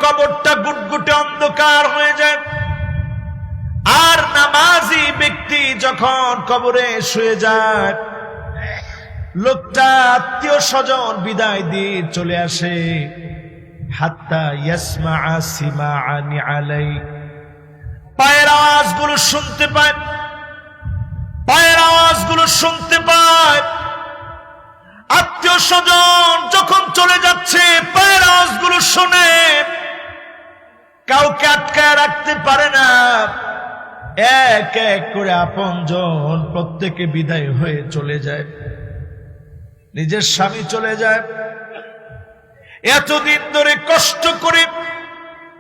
কবরটা গুটগুটে অন্ধকার হয়ে যায়। আর নামাজি ব্যক্তি যখন কবরে শুয়ে যায়, লোকটা আত্মীয় স্বজন বিদায় দিয়ে চলে আসে। হাত্তা ইয়াসমা সিমাআনি আলাই, পায়ের আওয়াজগুলো শুনতে পায়, পায়ের আওয়াজগুলো শুনতে পায়। আত্মীয় স্বজন যখন চলে যাচ্ছে, পায়ের আওয়াজগুলো শুনে, কাউকে আটকায় রাখতে পারে না। এক এক করে আপনজন প্রত্যেকে বিদায় হয়ে চলে যায়। নিজের স্বামী চলে যায়। এতদিন ধরে কষ্ট করে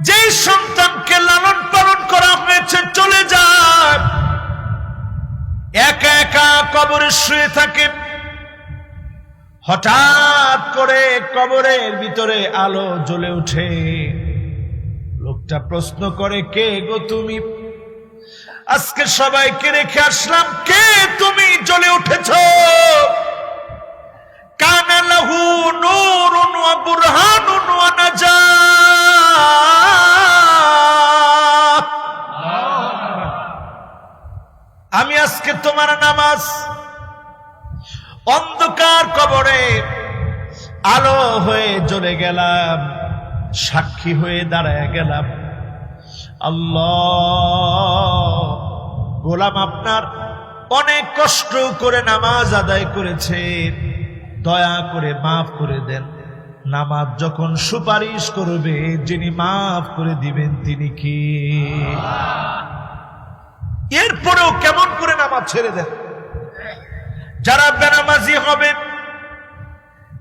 যেই সন্তানকে লালন পালন করা হয়েছে চলে যায়। একা একা কবরে শুয়ে থাকে। হঠাৎ করে কবরের ভিতরে আলো জ্বলে ওঠে। লোকটা প্রশ্ন করে, কে গো তুমি? আজকে সবাইকে রেখে আসলাম, কে তুমি জ্বলে উঠেছ? কানা লাহু নূরুন ওয়া বুরহানুন ওয়া নাজাত। আমি আজকে তোমার নামাজ, অন্ধকার কবরে আলো হয়ে জ্বলে গেলাম, সাক্ষী হয়ে দাঁড়ায় গেলাম। আল্লাহ, গোলাম আপনার অনেক কষ্ট করে নামাজ আদায় করেছে, দয়া করে মাফ করে দেন। নামাজ যখন সুপারিশ করবে, যিনি মাফ করে দিবেন তিনি কি? এরপরেও কেমন করে নামাজ ছেড়ে দেন? যারা বেনামাজি হবে,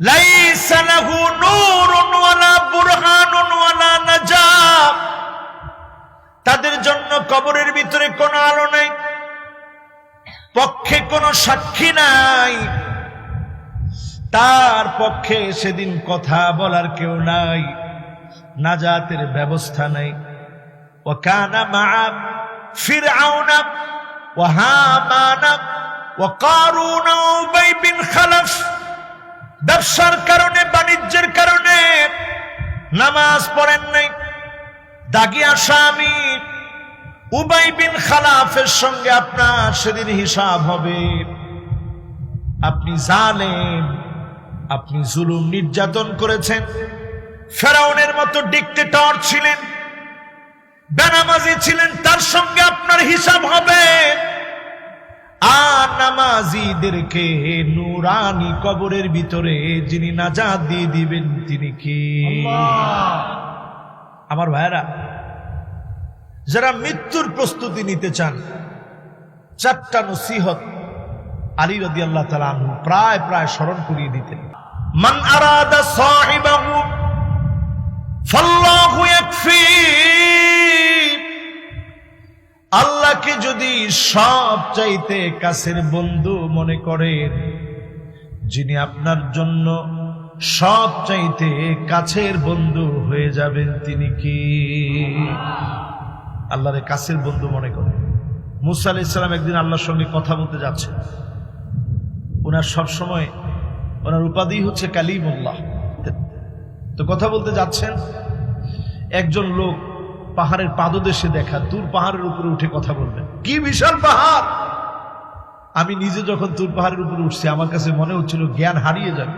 লাইসা লাহু নূরুন ওয়ালা বুরহানুন ওয়ালা নাজাত, তাদের জন্য কবরের ভিতরে কোনো আলো নাই, পক্ষে কোনো সাক্ষী নাই, তার পক্ষে সেদিন কথা বলার কেউ নাই, নাজাতের ব্যবস্থা নাই। ওয়া কানা মা'a ফিরআউনা ওয়া হামানা ওয়া কারুন ওয়া উবাই বিন খালাফ, ব্যবসার কারণে, বাণিজ্যের কারণে নামাজ পড়েন নাই। দাগি আসামি উবাই বিন খালাফের সঙ্গে আপনার সেদিন হিসাব হবে। আপনি জালেম, আপনি জুলুম নির্যাতন করেছেন, ফেরাউনের মতো ডিক্টেটর ছিলেন, বেনামাজি ছিলেন, তার সঙ্গে আপনার হিসাব হবে। আর নামাজিদেরকে নূরানি কবরের ভিতরে যিনি নাজাত দিয়ে দিবেন তিনি কি? আমার ভাইরা, যারা মৃত্যুর প্রস্তুতি নিতে চান, চারটা নসিহত আলী রাদিয়াল্লাহু তাআলা আনহু প্রায় প্রায় স্মরণ করিয়ে দিতেন। মান আরাদা সাহিবাহু ফাল্লাহু ইয়াকফি, আল্লাহকে যদি সব চাইতে কাছের বন্ধু মনে করেন, যিনি আপনার জন্য সব চাইতে কাছের বন্ধু হয়ে যাবেন তিনি কি? আল্লাহরে কাছের বন্ধু মনে করেন। মুসা আলাইহিস সালাম একদিন আল্লাহর সঙ্গে কথা বলতে যাচ্ছেন। ওনার সবসময় ওনার উপাধি হচ্ছে কালিমুল্লাহ। তো কথা বলতে যাচ্ছেন, একজন লোক পাহাড়ের পাদদেশে দেখা, তুর পাহাড়ের উপরে উঠে কথা বলবেন। কি বিশাল পাহাড়! আমি নিজে যখন তুর পাহাড়ের উপরে উঠছি, আমার কাছে মনে হচ্ছিল জ্ঞান হারিয়ে যাবে,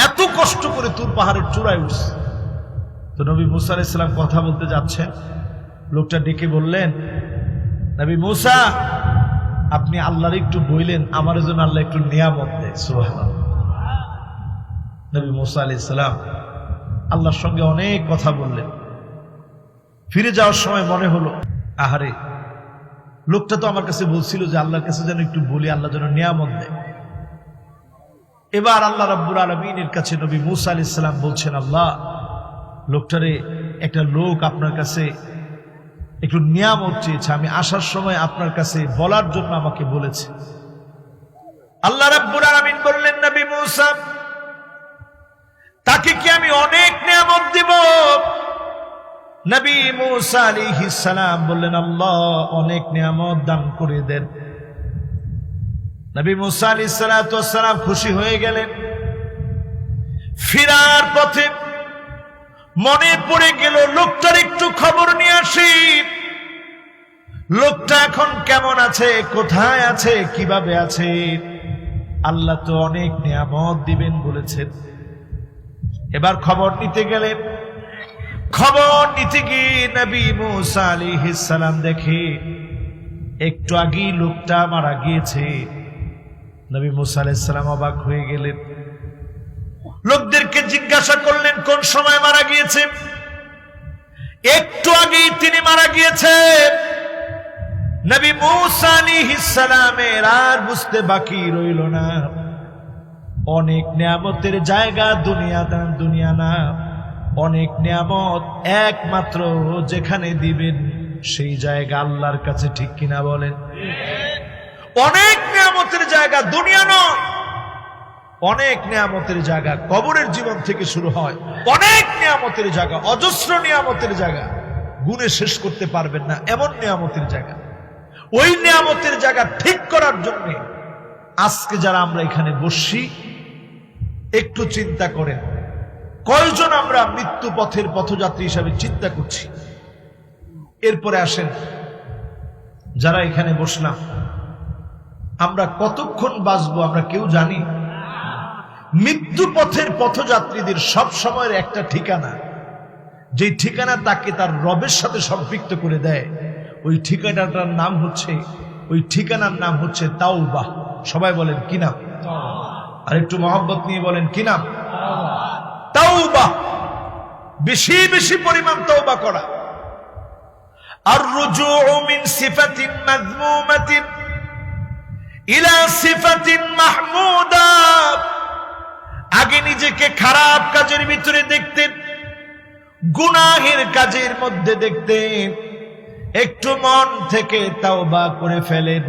এত কষ্ট করে তুর পাহাড়ের চূড়ায় উঠছে। তো নবী মুসা আলাইহিস সালাম কথা বলতে যাচ্ছেন, লোকটা ডেকে বললেন, নবী মুসা, আপনি আল্লাহর একটু বললেন, আমার জন্য আল্লাহ একটু নিয়ামত দেয়। সুবহানাল্লাহ। নবী মুসা আলাইহিস সালাম আল্লাহর সঙ্গে অনেক কথা বললেন। ফিরে যাওয়ার সময় মনে হলো, আহারে, লোকটা তো আমার কাছে বলছিল যে আল্লাহর কাছে যেন একটু বলি, আল্লাহ যেন নিয়ামত দেয়। এবার আল্লাহ রাব্বুল আলামিনের কাছে নবী মুসা আলাইহিস সালাম বলছেন, আল্লাহ, লোকটারে, একটা লোক আপনার কাছে একটু নিয়ামত চেয়েছে, আমি আসার সময় আপনার কাছে বলার জন্য আমাকে বলেছে। আল্লাহ রাব্বুল আলামিন বললেন, নবী মুসা, তাকে কি আমি অনেক নিয়ামত দিব? নবী মুসা আলাইহিস সালাম বললেন, আল্লাহ অনেক নিয়ামত দান করে দেন। নবী মুসা আলাইহিস সালাম খুশি হয়ে গেলেন। ফিরার পথে মনে পড়ে গেল লোকটার একটু খবর নিয়ে আসি, লোকটা এখন কেমন আছে, কোথায় আছে, কিভাবে আছে। আল্লাহ তো অনেক নিয়ামত দিবেন বলেছেন। এবার খবর নিতে গেলে, খবর নিতে গিয়ে নবী মুসা আলাইহিস সালাম দেখে একটু আগেই লোকটা মারা গিয়েছে। নবী মুসা আলাইহিস সালাম অবাক হয়ে গেলেন, লোকদেরকে জিজ্ঞাসা করলেন কোন সময় মারা গিয়েছে। একটু আগেই তিনি মারা গিয়েছে। নবী মুসা আলাইহিস সালামের আর বুঝতে বাকি রইল না, অনেক নিয়ামতের জায়গা দুনিয়া না, অনেক নিয়ামত একমাত্র যেখানে দিবেন সেই জায়গা আল্লাহর কাছে, ঠিক কিনা বলেন? অনেক নিয়ামতের জায়গা দুনিয়া নয়, অনেক নিয়ামতের জায়গা কবরের জীবন থেকে শুরু হয়। অনেক নিয়ামতের জায়গা, অজস্র নিয়ামতের জায়গা, গুণে শেষ করতে পারবেন না এমন নিয়ামতের জায়গা। ওই নিয়ামতের জায়গা ঠিক করার জন্য আজকে যারা আমরা এখানে বসছি, একটু চিন্তা করেন কয়জন আমরা মৃত্যু পথের পথযাত্রী হিসাবে চিন্তা করছি। এরপরে আসেন, যারা এখানে বসলাম আমরা কতক্ষণ বাঁচবো আমরা কেউ জানি? মৃত্যু পথের পথযাত্রীদের সব সময়ের একটা ঠিকানা, যে ঠিকানা তাকে তার রবের সাথে সম্পৃক্ত করে দেয়, ওই ঠিকানাটার নাম হচ্ছে, ওই ঠিকানার নাম হচ্ছে তাওবা। সবাই বলেন কি নাম? আর একটু মহব্বত নিয়ে বলেন কি নাম? তাওবা। বেশি বেশি পরিমাণ তওবা করা। আর রুজুউ মিন সিফাতিন মাযমুমাতিন ইলা সিফাতিন মাহমুদা। আগে নিজেকে খারাপ কাজের ভিতরে দেখতেন, গুনাহের কাজের মধ্যে দেখতেন, একটু মন থেকে তাওবা করে ফেলেন,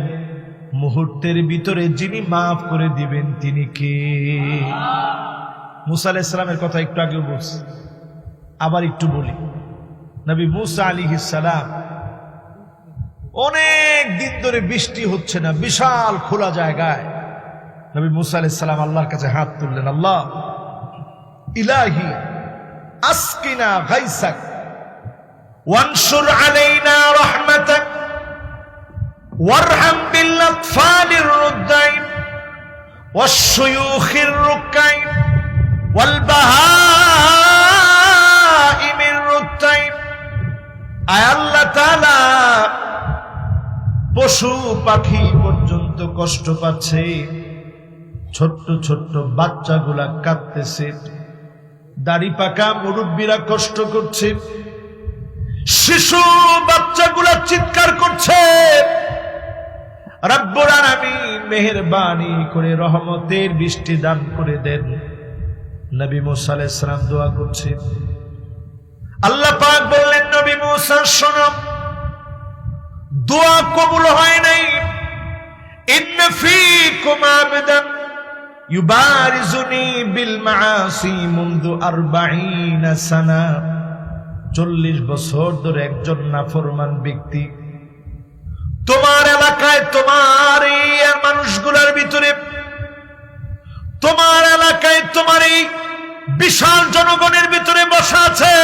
মুহূর্তের ভিতরে যিনি মাফ করে দিবেন তিনি কে? মুসা আলাইহিস সালামের কথা একটু আগেও বলছি, আবার একটু বলি। নবী মুসা আলাইহিস সালাম, অনেক দিন ধরে বৃষ্টি হচ্ছে না, বিশাল খোলা জায়গায় নবী মুসা আলাইহিস সালাম আল্লাহর কাছে হাত তুললেন, আল্লাহ ইলাহি আসকিনা গাইসাক ওয়ানশুর আলাইনা রাহমাতাক ওয়ারহাম বিল আতফালির রুদ্দাইন ওয়াশ-শুয়ুখির রুকাইন ওয়াল বাহাইমির রুদ্দাইন। আয় আল্লাহ তাআলা, পশু পাখি পর্যন্ত কষ্ট পাচ্ছে, ছোট্ট ছোট্ট বাচ্চাগুলা কাঁদতেছে, দাড়ি পাকা মুরব্বীরা কষ্ট করছে, শিশু বাচ্চাগুলা চিৎকার করছে। রব্বুল আলামিন মেহেরবানি করে রহমতের বৃষ্টি দান করে দেন। নবী মুসা আলাইহিস সালাম দোয়া করছে। আল্লাহ পাক বললেন, নবী মুসা শোনো, দোয়া কবুল হয় নাই। ইন্না ফীকুম আবদান ইউবারিজুনি বিল মাআসি মুনযু 40 সানা। 40 বছর ধরে একজন নাফরমান ব্যক্তি তোমার এলাকায়, তোমার এই মানুষগুলোর ভিতরে, তোমার এলাকায়, তোমার এই বিশাল জনগণের ভিতরে বসা আছে।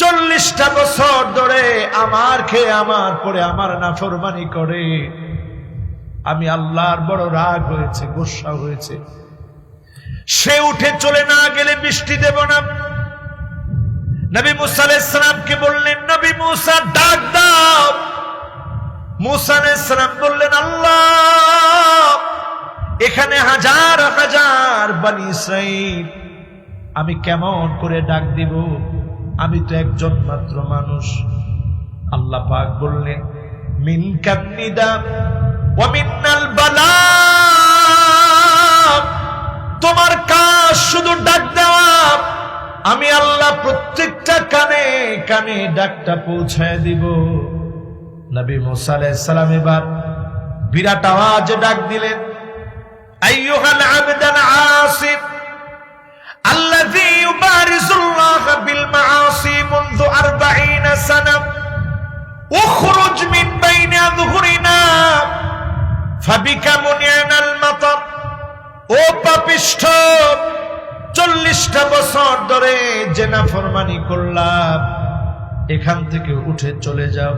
40টা বছর ধরে আমার খেয়ে আমার পরে আমার নাফরমানি করে। আমি আল্লাহর বড় রাগ হয়েছে, গোসা হয়েছে। সে উঠে চলে না গেলে বৃষ্টি দেব না। নবী মুসা আলাইহিস সালামকে বললেন, নবী মুসা ডাক দাও। মুসা আলাইহিস সালাম বললেন, আল্লাহ এখানে হাজার হাজার বনি ইসরাইল, আমি কেমন করে ডাক দিব? আমি তো একজন মাত্র মানুষ। আল্লাহ পাক বললেন, মিন কান্নিদা ওয়া মিনাল বালা। তোমার কাজ শুধু ডাক দেওয়া, আমি আল্লাহ প্রত্যেকটা কানে কানে ডাকটা পৌঁছায় দিব। নবী মুসা আলাইহিস সালাম এবার বিরাট আওয়াজে ডাক দিলেন, আইয়ুহাল আবদাল আসিফ আল্লাযী ইউবারিজুল্লাহ বিল মাআসি মুনযু 40 সানা উখরুজ মিন বাইনি আযহুরিনা ফাবিকা মুনিয়ানাল মাতার। ও পাপিষ্ঠ, 40টা বছর ধরে যে নাফরমানি করলাম এখান থেকে উঠে চলে যাও।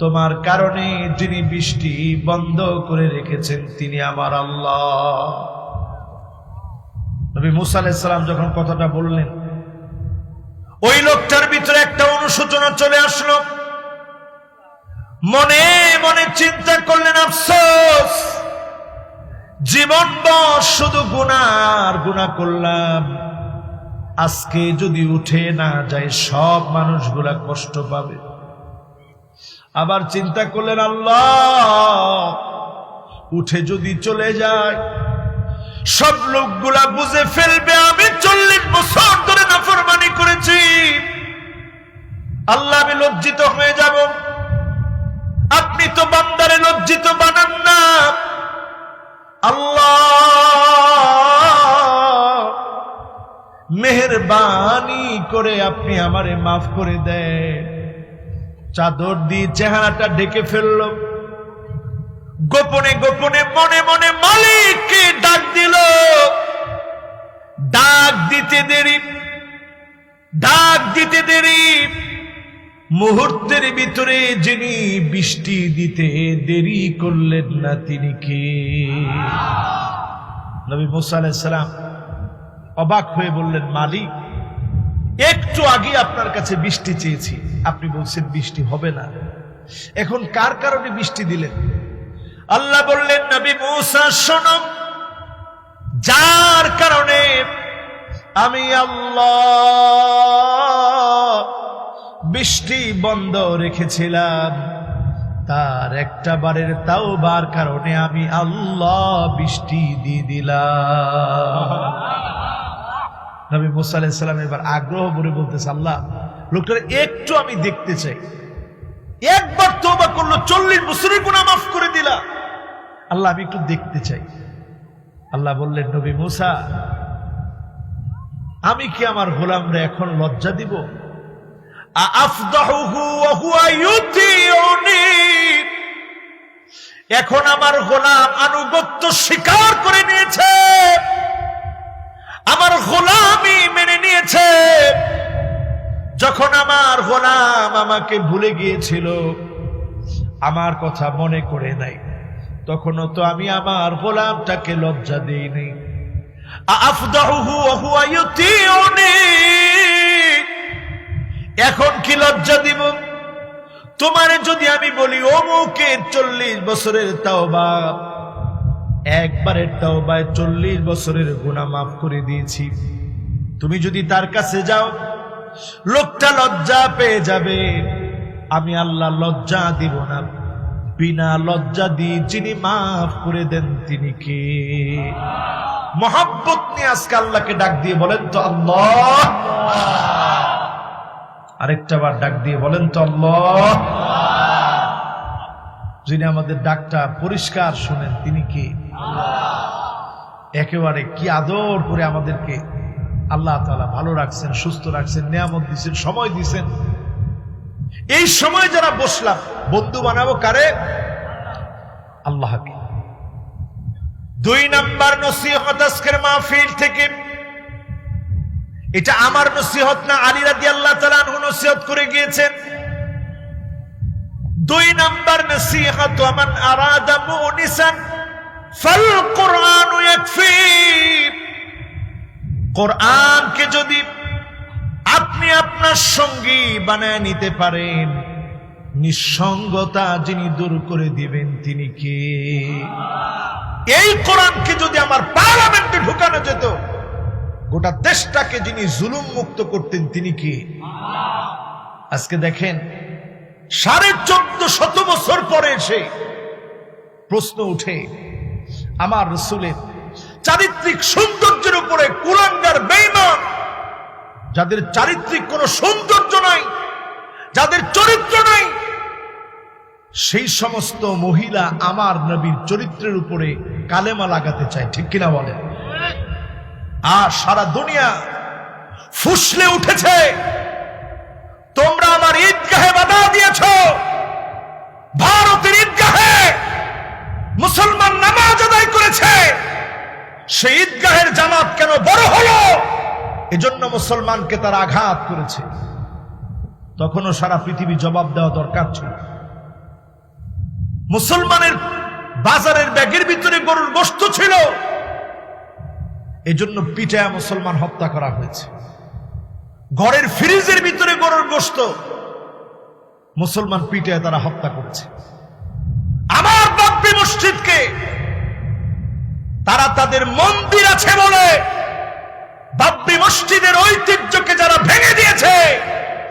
তোমার কারণে যিনি বৃষ্টি বন্ধ করে রেখেছেন তিনি আমার আল্লাহ। নবী মুসা আলাইহিস সালাম যখন কথাটা বললেন, ওই লোকটার ভিতরে একটা অনুশোচনা চলে আসলো। মনে মনে চিন্তা করলেন, আফসোস, জীবনভর শুধু গুনার গুনাহ করলাম, আজকে যদি উঠে না যায় সব মানুষগুলা কষ্ট পাবে। আবার চিন্তা করলেন, আল্লাহ, উঠে যদি চলে যায় সব লোকগুলা বুঝে ফেলবে আমি 40 বছর ধরে নাফরমানি করেছি। আল্লাহ, আমি লজ্জিত হয়ে যাব। আপনি তো বান্দারে লজ্জিত বানান না। আল্লাহ, মেহেরবানি করে আপনি আমারে মাফ করে দেন। চাদর দিয়ে চেহারাটা ঢেকে ফেলল। গোপনে গোপনে মনে মনে মালিককে ডাক দিল। ডাক দিতে দেরি মুহূর্তের ভিতরে যিনি বৃষ্টি দিতে দেরি করলেন না তিনি কে? নবী মুসা আলাইহিস সালাম অবাক হয়ে বললেন, মালিক, একটু আগে আপনার কাছে বৃষ্টি চেয়েছি, আপনি বলছেন বৃষ্টি হবে না, এখন কার কারণে বৃষ্টি দিলেন? আল্লাহ বললেন, নবী মুসা শোনো, যার কারণে আমি আল্লাহ বৃষ্টি বন্ধ রেখেছিলাম তার একটা বারের তাওবার কারণে আমি আল্লাহ বৃষ্টি দিয়ে দিলাম। নবী মুসা আলাইহিস সালাম এবার আগ্রহ ভরে বলতেছে, আল্লাহ, লোকটার একটু আমি দেখতে চাই। একবার তওবা করলো, 40 বছরের গুনাহ মাফ করে দিলা। আল্লাহ, আমি একটু দেখতে চাই। আল্লাহ বললেন, নবী মুসা, আমি কি আমার গোলামরে এখন লজ্জা দিব? আফদাহুহু ওয়া হুয়া ইউতিউনি, এখন আমার গোলাম আনুগত্য স্বীকার করে নিয়েছে, আমার গোলামি মেনে নিয়েছে। যখন আমার গোলাম আমাকে ভুলে গিয়েছিল, আমার কথা মনে করে নাই, তখনও তো আমি আমার গোলামটাকে লজ্জা দেইনি। আফদাহুহু ওয়া হুয়া ইউতিউনি, এখন কি লজ্জা দিব? তোমারে যদি আমি বলি অমুকের 40 বছরের তাওবা, একবারের তাওবায় 40 বছরের গুনাহ মাফ করে দিয়েছি, তুমি যদি তার কাছে যাও লোকটা লজ্জা পেয়ে যাবে। আমি আল্লাহ লজ্জা দিব না, বিনা লজ্জা দিয়ে যিনি মাফ করে দেন তিনি কে? মহব্বত নিয়ে আজকে আল্লাহকে ডাক দিয়ে বলেন তো আল্লাহ। আরেকটা বার ডাক দিয়ে বলেন তো আল্লাহ। যিনি আমাদের ডাকটা পরিষ্কার শুনেন তিনি কে? একেবারে কি আদর করে আমাদেরকে আল্লাহ তাআলা ভালো রাখছেন, সুস্থ রাখছেন, নিয়ামত দিচ্ছেন, সময় দিচ্ছেন। এই সময় যারা বসলাম, বন্ধু বানাবো কারে? আল্লাহকে। 2 নাম্বার নসিহত আজকের মাহফিল থেকে, এটা আমার নসিহত না, আলী রাদিয়াল্লাহু তাআলা আনহু নসিহত করে গিয়েছেন। 2 নাম্বার নসিহত, মান আরাদা মুনিসান ফাল কুরআন ইয়াকফি। কোরআনকে যদি আপনি আপনার সঙ্গী বানায় নিতে পারেন, নিঃসঙ্গতা যিনি দূর করে দিবেন তিনি কে? এই কোরআনকে যদি আমার পার্লামেন্টে ঢুকানো যেত, গোটা দেশটাকে যিনি জুলুম মুক্ত করতেন তিনি কে? আজকে দেখেন 1450 বছর পরে এসে প্রশ্ন উঠে, আমার রাসূলের চারিত্রিক সৌন্দর্যের উপরে কুলাঙ্গার বেঈমান, যাদের চারিত্রিক কোনো সৌন্দর্য নাই, যাদের চরিত্র নাই, সেই সমস্ত মহিলা আমার নবীর চরিত্রের উপরে কালেমা লাগাতে চায়, ঠিক কিনা বলেন? আর সারা দুনিয়া ফুসলে উঠেছে, তোমরা আমার ঈদগাহে বাধা দিয়েছ। ভারতের ঈদগাহে মুসলমান নামাজ আদায় করেছে, সেই ঈদগাহের জামাত কেন বড় হলো? এজন্য মুসলমানকে তারা আঘাত করেছে। তখনও সারা পৃথিবী জবাব দেওয়া দরকার ছিল। মুসলমানের বাজারের ব্যাগের ভিতরে গরুর গোশত ছিল, এজন্য পিটায়া মুসলমান হত্যা করা হয়েছে। ঘরের ফ্রিজের ভিতরে গরুর গোশত, মুসলমান পিটায়া তারা হত্যা করেছে। আমার বাবরি মসজিদকে তারা তাদের মন্দির আছে বলে বাবরি মসজিদের ঐতিহ্যকে যারা ভেঙে দিয়েছে,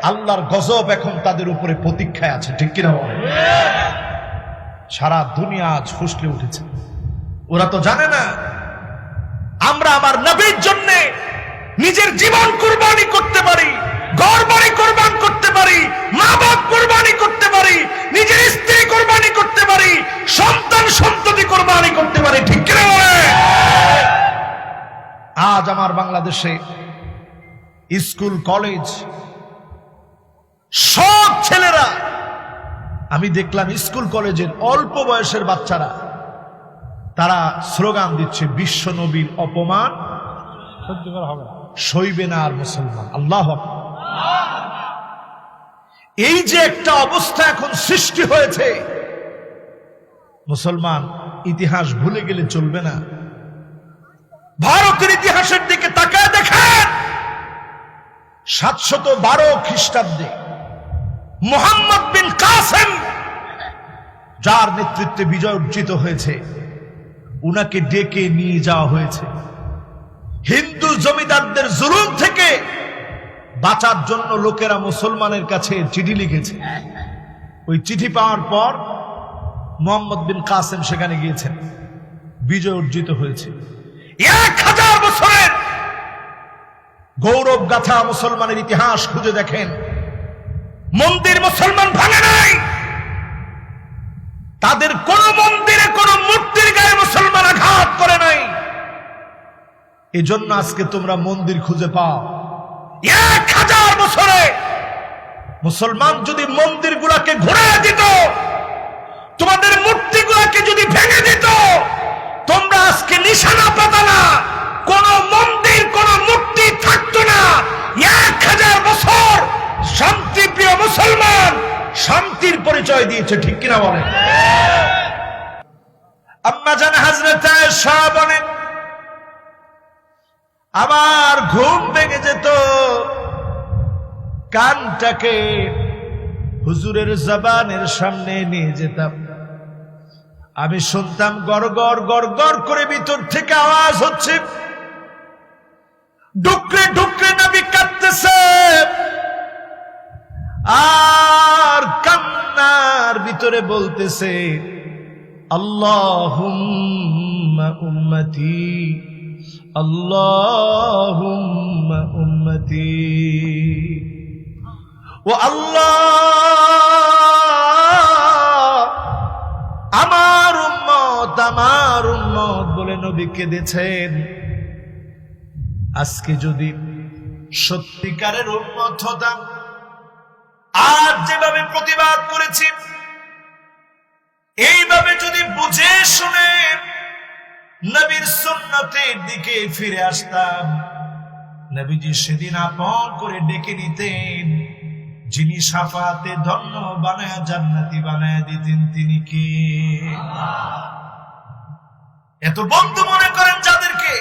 আল্লাহর গজব এখন তাদের উপরে প্রতীক্ষায় আছে, ঠিক কিনা বলেন? সারা দুনিয়া আজ ফুসলে উঠেছে। ওরা তো জানে না আমরা আমার নবীর জন্য নিজের জীবন কুরবানি করতে পারি, ঘর বাড়ি কুরবান করতে পারি, মা বাপ কুরবানি করতে পারি, নিজের স্ত্রী কুরবানি করতে পারি, সন্তান সন্ততি কুরবানি করতে পারি, ঠিক কিনা বলেন? আজ আমার বাংলাদেশে স্কুল কলেজ সব ছেলেরা, আমি দেখলাম স্কুল কলেজের অল্প বয়সের বাচ্চারা তারা স্লোগান দিচ্ছে, বিশ্ব নবীর অপমান সইবে না আর মুসলমান। আল্লাহ আকবার। এই যে একটা অবস্থা এখন সৃষ্টি হয়েছে, মুসলমান ইতিহাস ভুলে গেলে চলবে না। ভারতের ইতিহাসের দিকে তাকায় দেখেন, 712 খ্রিস্টাব্দে মুহাম্মদ বিন কাসেম, যার নেতৃত্বে বিজয় অর্জিত হয়েছে, উনাকে ডেকে নিয়ে যাওয়া হয়েছে। হিন্দু জমিদারদের জুলুম থেকে বাঁচার জন্য লোকেরা মুসলমানের কাছে চিঠি লিখেছে। ওই চিঠি পাওয়ার পর মুহাম্মদ বিন কাসেম সেখানে গিয়েছেন, বিজয় অর্জিত হয়েছে। 1000 বছরের গৌরব গাথা মুসলমানের ইতিহাস খুঁজে দেখেন, মন্দির মুসলমান ভাঙে নাই, তাদের কোন মন্দিরে কোন মূর্তির গায়ে মুসলমান আঘাত করে নাই। এজন্য আজকে তোমরা মন্দির খুঁজে পাও। 1000 বছরে মুসলমান যদি মন্দিরগুলোকে ঘুরিয়ে দিত, তোমাদের মূর্তিগুলোকে যদি ভেঙে দিত, তোমরা আজকে নিশানা পেতে না, কোন মন্দির কোন মূর্তি থাকতো না। 1000 বছর শান্তিপ্রিয় মুসলমান শান্তির পরিচয় দিয়েছে, ঠিক কিনা বলেন? আম্মা জান হযরত আয়েশা বলেন, আমার ঘুম ভেঙে যেত, কানটাকে হুজুরের জবানের সামনে নিয়ে যেতাম, আমি শুনতাম গড়গড় গড়গড় করে ভিতর থেকে আওয়াজ হচ্ছে, ঢুকরে ঢুকরে নবী কাঁদতেছে, আর কান্নার ভিতরে বলতেছে, আল্লাহুম্মা উম্মতি, আল্লাহুম্মা উম্মতি। ও আল্লাহ, আমার উম্মত বলে নবী কেঁদেছেন। আজকে যদি সত্যিকারের উম্মত হতাম, আজ যেভাবে প্রতিবাদ করেছি, এইভাবে যদি বুঝে শুনে নবীর সুন্নতের দিকে ফিরে আসতাম, নবীজি সেদিন আপন করে ডেকে নিতেন, যিনি শাফাতে ধন্য বানায়া জান্নাতি বানায়া দিতেন, তিনি কে? এত বন্ধু মনে করেন যাদেরকে,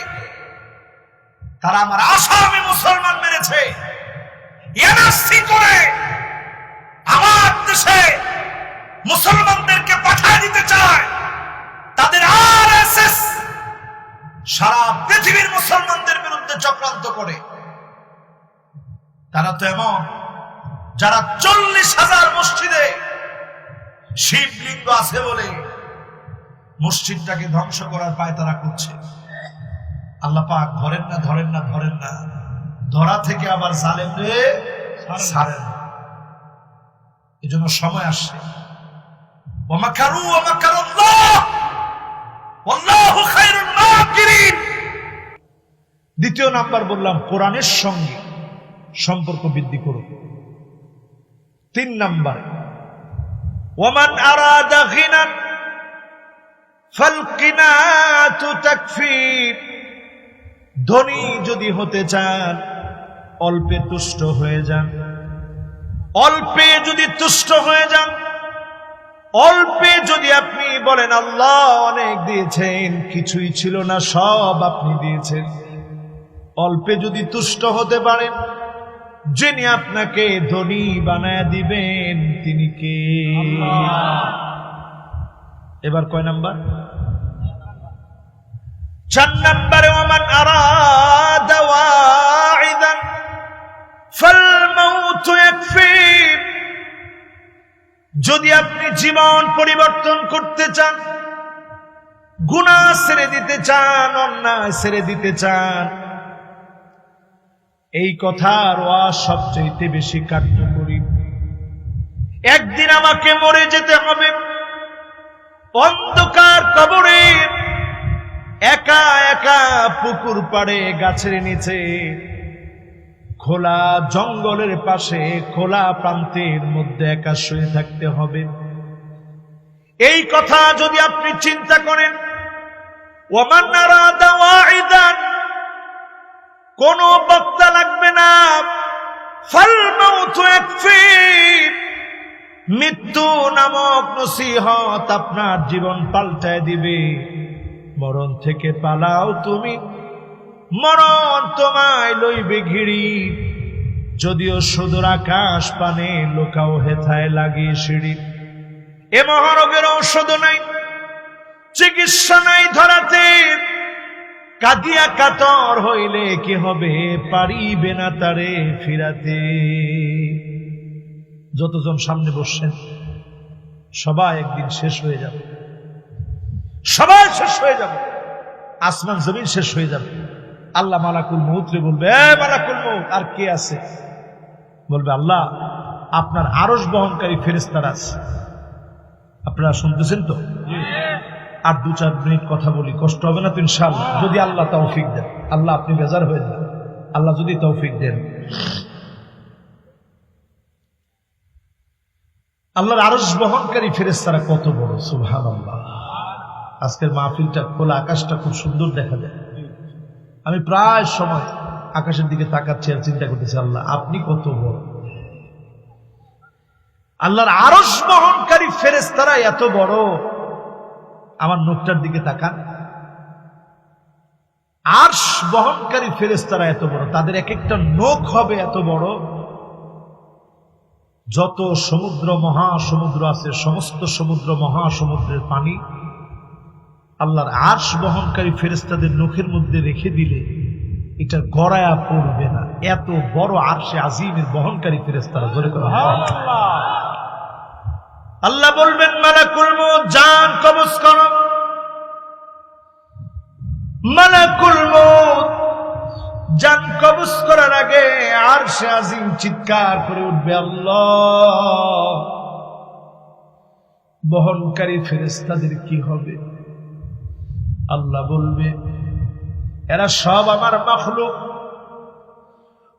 তারা আমার আসামে মুসলমান মেরেছে, এনআরসি করে আমার দেশে মুসলমানদেরকে পাঠিয়ে দিতে চায়, তাদের আরএসএস সারা পৃথিবীর মুসলমানদের বিরুদ্ধে চক্রান্ত করে। তারা তো এমন যারা 40,000 মসজিদে শিবলিঙ্গ আছে বলে মসজিদটাকে ধ্বংস করার পায়তারা করছে। আল্লাহ পাক ধরেন না, ধরেন না, ধরেন না, ধরা থেকে আবার জালেম রে ছাড়েন। এই জন্য সময় আসছে, ওয়ামাকারু ওয়ামাকারুল্লাহ ওয়াল্লাহু খায়রুল মাকিরিন। দ্বিতীয় নাম্বার বললাম, কোরআনের সঙ্গে সম্পর্ক বৃদ্ধি করো। 3 নাম্বার, ওয়ামান আরাদা গিনান ফালকিনাতু তাকফি। ধনী যদি হতে চান অল্পে তুষ্ট হয়ে যান। অল্পে যদি তুষ্ট হয়ে যান, অল্পে যদি আপনি বলেন আল্লাহ অনেক দিয়েছেন, কিছুই ছিল না সব আপনি দিয়েছেন, অল্পে যদি তুষ্ট হতে পারেন, যিনি আপনাকে ধনী বানায় দিবেন তিনি কে? এবার কয় নাম্বার? 4 নম্বরে ওমান আরাদা ওয়াইদান ফালমাউতু ইয়াকফি। যদি আপনি জীবন পরিবর্তন করতে চান, গুনাহ ছেড়ে দিতে চান, অন্যায় ছেড়ে দিতে চান, এই কথার ওয়াজ সবচেয়ে বেশি কার্যকরী। একদিন আমাকে মরে যেতে হবে, অন্ধকার কবরে একা একা পুকুর পাড়ে গাছের নিচে খোলা জঙ্গলের পাশে খোলা প্রান্তের মধ্যে একা শুয়ে থাকতে হবে। এই কথা যদি আপনি চিন্তা করেন, ওমান আরাদা ওয়াইদান, কোন বক্তা লাগবে না, ফাল মাউতু ইয়াকফি, মৃত্যু নামক নসিহত আপনার জীবন পাল্টায় দিবে। মরণ থেকে পালাও তুমি, মরণ তোমায় লইবে ঘিরি, যদিও সুদূর আকাশ পানে লোকাও হেথায় লাগিয়ে সিঁড়ি। এ মহারোগের ঔষধ নাই, চিকিৎসা নাই ধরাতে, কাঁদিয়া কাতর হইলে কি হবে, পারিবে না তারে ফিরাতে। যতজন সামনে বসছেন সবাই একদিন শেষ হয়ে যাবে, সবাই শেষ হয়ে যাবে, আসমান জমিন শেষ হয়ে যাবে। আল্লাহ মালাকুল মউতরে বলবে, এ মালাকুল মউত, আর কে আছে? বলবে আল্লাহ আপনার আরশ বহনকারী ফেরেশতারা আছে। আপনারা শুনতেছেন তো? আর 2-4 মিনিট কথা বলি, কষ্ট হবে না তো ইনশাআল্লাহ, যদি আল্লাহ তৌফিক দেন। আল্লাহ আপনি বেজার হয়ে যান, আল্লাহ যদি তৌফিক দেন। আল্লাহর আরশ বহনকারী ফেরেশতারা কত বড়, সুবহানাল্লাহ। আজকের মাহফিলটা খোলা আকাশটা খুব সুন্দর দেখা যায়। আমি প্রায় সময় আকাশের দিকে তাকাচ্ছি আর চিন্তা করতেছি, আল্লাহ আপনি কত বড়। আল্লাহর আরশ বহনকারী ফেরেশতারা এত বড়। আমার নোকটার দিকে তাকান, আরশ বহনকারী ফেরেশতারা এত বড়, তাদের এক একটা নখ হবে এত বড়। যত সমুদ্র মহাসমুদ্র আছে, সমস্ত সমুদ্র মহাসমুদ্রের পানি আল্লাহর আরশ বহনকারী ফেরেশতাদের নখের মধ্যে রেখে দিলে এটা গড়ায়া পড়বে না। এত বড় আরশে আজিমের বহনকারী ফেরেশতারা। জোরে করে আল্লাহ বলবেন, মালাকুল মউত জান কবজ করো। মালাকুল মউত জান কবজ করার আগে আরশে আজিম চিৎকার করে উঠবে, আল্লাহ বহনকারী ফেরেশতাদের কি হবে? আল্লাহ বলবে, এরা সব আমার মাখলুক,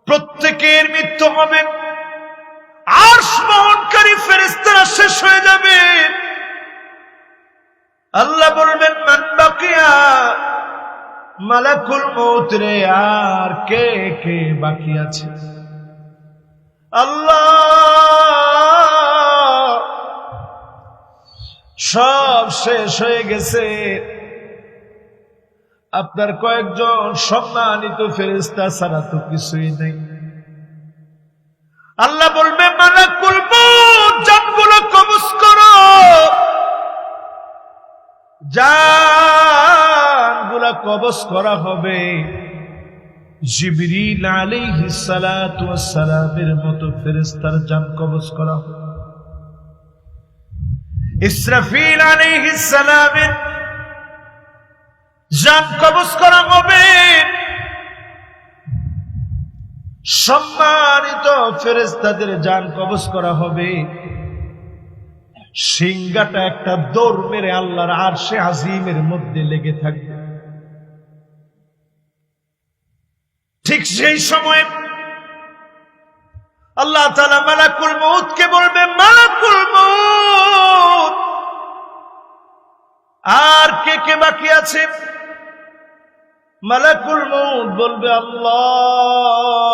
প্রত্যেকের মৃত্যু হবে, আরশ বহনকারী ফেরেশতারা শেষ হয়ে যাবে। আল্লাহ বলবেন, মান বাকিয়া, মালাকুল মউত রে আর কে কে বাকি আছে? আল্লাহ সব শেষ হয়ে গেছে, আপনার কয়েকজন সম্মানিত ফেরেশতা ছাড়া তো কিছুই নেই। আল্লাহ বলবে, মালাকুল মউত জানগুলো কবজ করো। জানগুলো কবজ করা হবে। জিবরিল আলাইহিস সালাতু ওয়াস সালামের মতো ফেরেশতার জান কবজ করা হবে। ইসরাফিল আলাইহিস সালামের জান কবজ করা হবে। সম্মানিত ফেরেশতাদের জান কবজ করা হবে। সিংহাটা একটা দৌড় মেরে আল্লাহর আরশে আজিমের মধ্যে লেগে থাকবে। ঠিক সেই সময় আল্লাহ তাআলা মালাকুল মউতকে বলবে, মালাকুল মউত আর কে কে বাকি আছে? মালাকুল মউত বলবে, আল্লাহ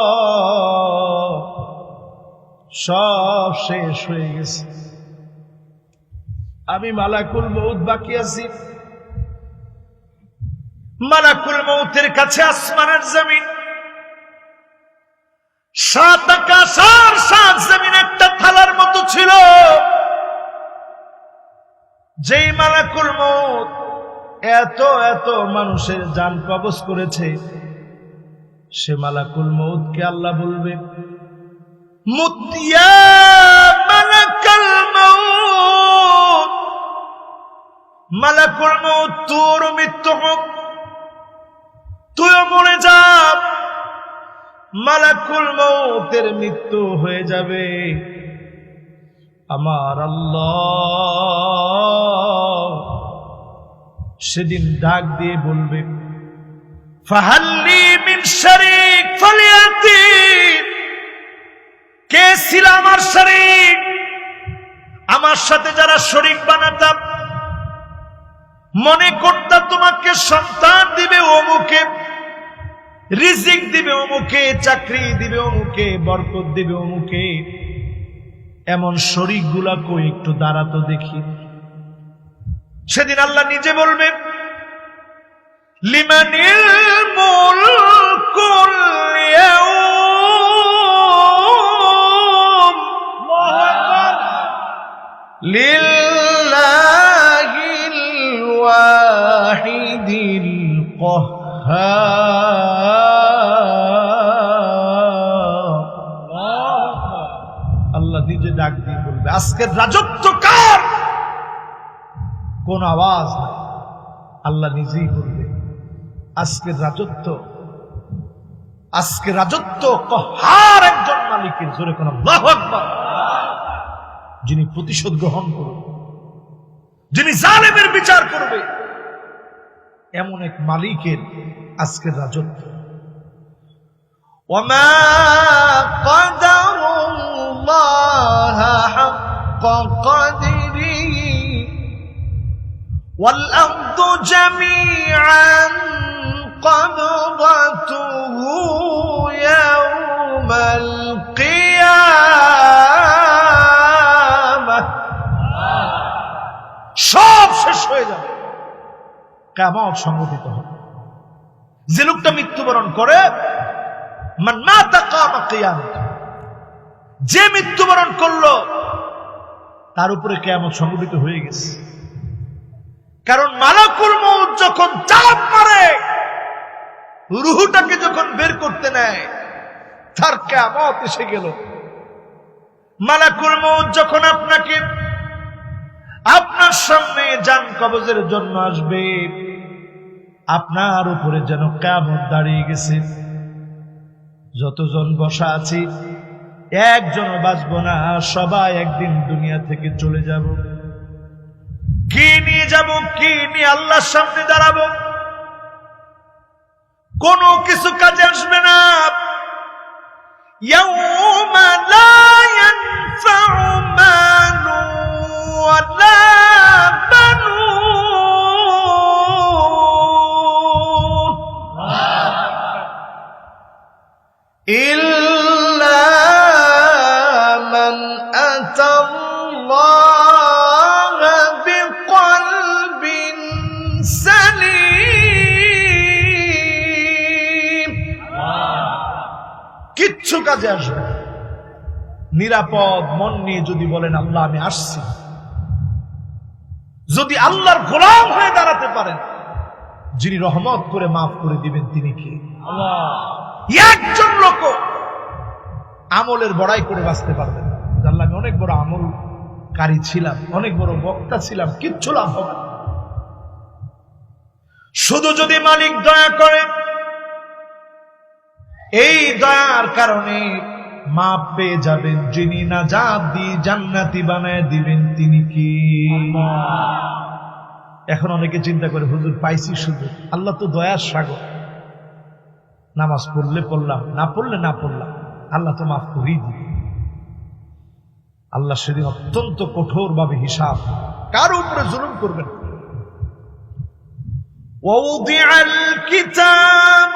সব শেষ হয়ে গেছে, আমি মালাকুল মউত বাকি আছি। মালাকুল মউতের কাছে আসমানের জমিন, সাত আকাশ আর সাত জমিন একটা থালার মতো ছিল। যেই মালাকুল মউত এত এত মানুষের জান কবজ করেছে, সে মালাকুল মউতকে আল্লাহ বলবে, মুতিয়া মালাকুল মউত, মালাকুল মউত তোর মৃত্যু হোক, তুইও মরে যা। মালাকুল মউতের মৃত্যু হয়ে যাবে। আমার আল্লাহ সেদিন ডাক দিয়ে বলবে, ফাহাল্লি মিন শারীক ফালিয়াতি, কে ছিল আমার শরীক? আমার সাথে যারা শরীক বানাতাম, মনে করতাম তোমাকে সন্তান দিবে অমুকে, রিজিক দিবে অমুকে, চাকরি দিবে অমুকে, বরকত দিবে অমুকে, এমন শরীক গুলা কই একটু দাঁড়াতো দেখি। সেদিন আল্লাহ নিজে বলবে, লিমানিল মুলকুল ইয়াউম লিল্লাহিল ওয়াহিদিল কাহ্হার। আল্লাহ নিজে ডাক দিয়ে বলবে, আজকের রাজত্ব কার? কোন আওয়াজ নাই, আল্লাহ নিজেই বলবে, আজকের রাজত্ব, আজকে রাজত্ব কাহ্হার একজন মালিকের। জোরে কোন আল্লাহু আকবার। যিনি প্রতিশোধ গ্রহণ করবে, যিনি জালেমের বিচার করবে, এমন এক মালিকের আজকের রাজত্ব। ওয়ামা قدروا حق قدره والأرض جميعا قبضته يوم القيامة। সব শেষ হয়ে যাবে, কিয়ামত সংঘটিত হবে। যে লোকটা মৃত্যুবরণ করে, মান মাতা কামা কিয়ামত, যে মৃত্যুবরণ করলো তার উপরে কিয়ামত সংঘটিত হয়ে গেছে। কারণ মালাকুল মউত যখন চাপ মারে, রূহটাকে যখন বের করতে নেয়, তার কিয়ামত এসে গেল। মালাকুল মউত যখন আপনাকে আপনার সামনে জান কবজের জন্য আসবে, আপনার উপরে যেন কিয়ামত দাঁড়িয়ে গেছে। যতজন বসা আছি, একজনও বাঁচব না, সবাই একদিন দুনিয়া থেকে চলে যাব। কি নিয়ে যাব, কি নিয়ে আল্লাহর সামনে দাঁড়াবো? কোনো কিছু কাজে আসবে না। ইয়াউমা লা ইয়ানফাউ মালু ওয়ালা বানুন ইল্লা মান আতাল্লাহা বিকলবিন সালিম। কিচ্ছু কাজে আসবে না। নিরাপদ মন নিয়ে যদি বলেন, আল্লাহ আমি আসছি, যদি আল্লাহর গোলাম হয়ে দাঁড়াতে পারেন, যিনি রহমত করে মাফ করে দিবেন তিনি কে? আল্লাহ। একজন লোক আমলের বড়াই করে বাঁচতে পারবেন, আল্লাহ আমি অনেক বড় আমলকারী ছিলাম, অনেক বড় বক্তা ছিলাম, কিচ্ছু লাভ হবে না। শুধু যদি মালিক দয়া করে, এই দয়ার কারণে মাপ পেয়ে যাবেন। যিনি নাজাত দিয়ে জান্নাতি বানায় দিবেন তিনি কি? এখন অনেকে চিন্তা করে, হুজুর পাইছি সুযোগ, আল্লাহ তো দয়ার সাগর, নামাজ পড়লে পড়লাম, না পড়লে না পড়লাম, আল্লাহ তো মাফ করেই দিবে। আল্লাহ সেদিন অত্যন্ত কঠোর ভাবে হিসাব, কার উপরে জুলুম করবেন। ووضع الكتاب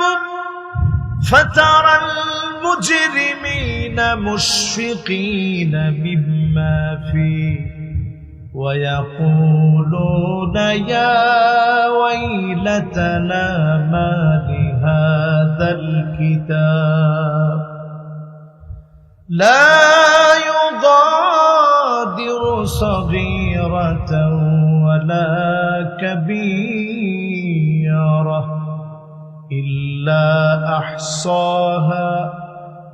فترى المجرمين مشفقين مما فيه ويقولون يا ويلتنا ما لهذا الكتاب لا يغادر صغيرة ولا كبيرة إلا أحصاها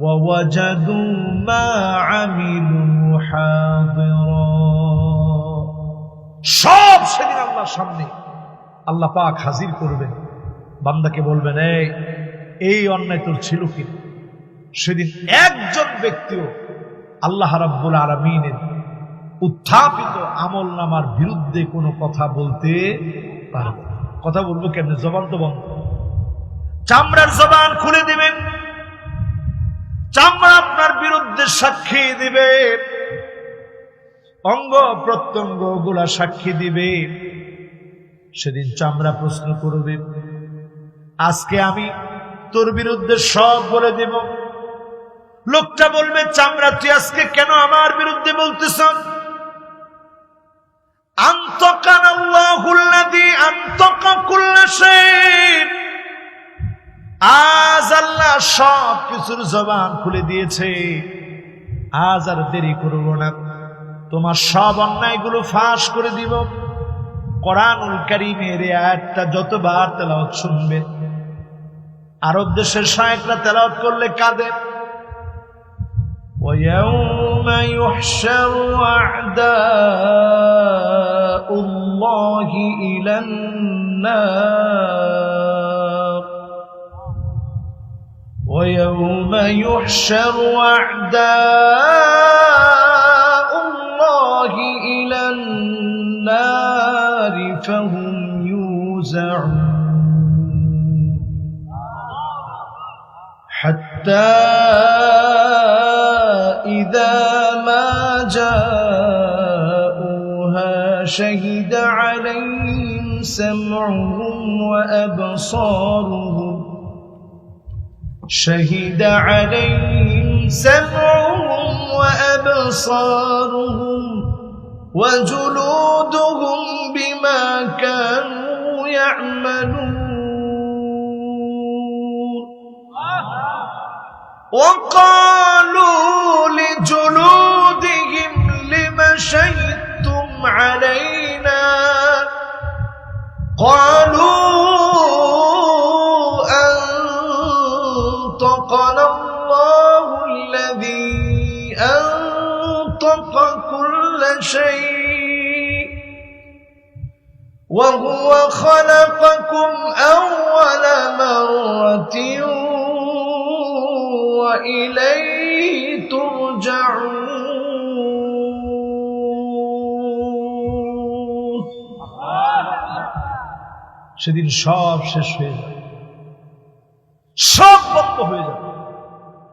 ووجدوا ما عملوا حاضرا সব সেদিন আল্লাহর সামনে আল্লাহ পাক হাজির করবেন, বান্দাকে বলবেন এই অন্যায় তোর ছিল কি? সেদিন একজন ব্যক্তিও আল্লাহ রাব্বুল আলামিনের উত্থাপিত আমলনামার বিরুদ্ধে কোনো কথা বলতে পারবে না। কথা বলবো কেমনে? জবান তো বন্ধ। চামড়ার জবান খুলে দিবেন, চামড়া আপনার বিরুদ্ধে সাক্ষী দিবে, অঙ্গ প্রত্যঙ্গ গুলা সাক্ষী দিবে। সেদিন চামড়া প্রশ্ন করবে, আজকে আমি তোর বিরুদ্ধে সব বলে দেব। লোকটা বলবে, চামড়া তুই আজকে কেন আমার বিরুদ্ধে বলতেছ? আনতাকানা আল্লাহুল্লাযী আনতাকা কুল্লা শাই। আজ আল্লাহ সব কিছুর জবান খুলে দিয়েছে, আজ আর দেরি করব না, তোমার সব অন্যায়গুলো ফাঁস করে দিব। কোরআনুল কারীমের এই আয়াতটা যতবার তেলাওয়াত শুনবে, আরব দেশের শায়েখরা তেলাওয়াত করলে কাঁদে। وَيَوْمَ يُحْشَرُ أَعْدَاءُ اللَّهِ إِلَى النَّارِ وَيَوْمَ يُحْشَرُ أَعْدَاءُ اللَّهِ إِلَى النَّارِ فَهُمْ يُوزَعُونَ حَتَّى إِذَا مَا جَاءُوهَا شَهِدَ عَلَيْهِمْ سَمْعُهُمْ وَأَبْصَارُهُمْ شهد عليهم سمعهم وأبصارهم وجلودهم بما كانوا يعملون وقالوا لجلودهم لم شهدتم علينا قالوا أنطقنا الله الذي أنطق كل شيء وهو خلقكم أول مرة وإليه ترجعون সেদিন সব শেষ হয়ে যাবে, সব বন্ধ হয়ে যাবে,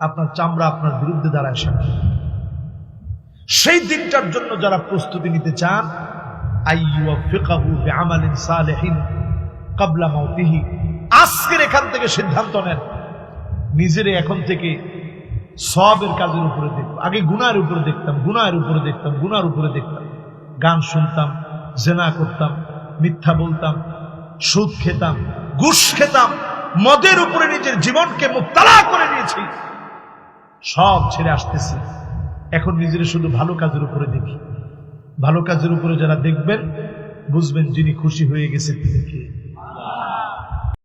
আপনার চামড়া আপনার বিরুদ্ধে দাঁড়ায়। সেই দিনটার জন্য যারা প্রস্তুতি নিতে চান, আইয়ুফিকাহু বিআমালিন সালিহিন ক্বাবলা মাউতিহি, আজকের এখান থেকে সিদ্ধান্ত নেন, নিজেরে এখন থেকে সওয়াবের কাজের উপরে দেখব। আগে গুনাহের উপরে দেখতাম, গুনাহের উপরে দেখতাম, গুনার উপরে দেখতাম, গান শুনতাম, জিনা করতাম, মিথ্যা বলতাম, সুদ খেতাম, ঘুষ খেতাম, মদের উপরে নিজের জীবনকে মুক্তালা করে নিয়েছি। সব ছেড়ে আসতেছি, এখন নিজের শুধু ভালো কাজের উপরে দেখি। ভালো কাজের উপরে যারা দেখবেন, বুঝবেন যিনি খুশি হয়ে গেছে তিনি কে।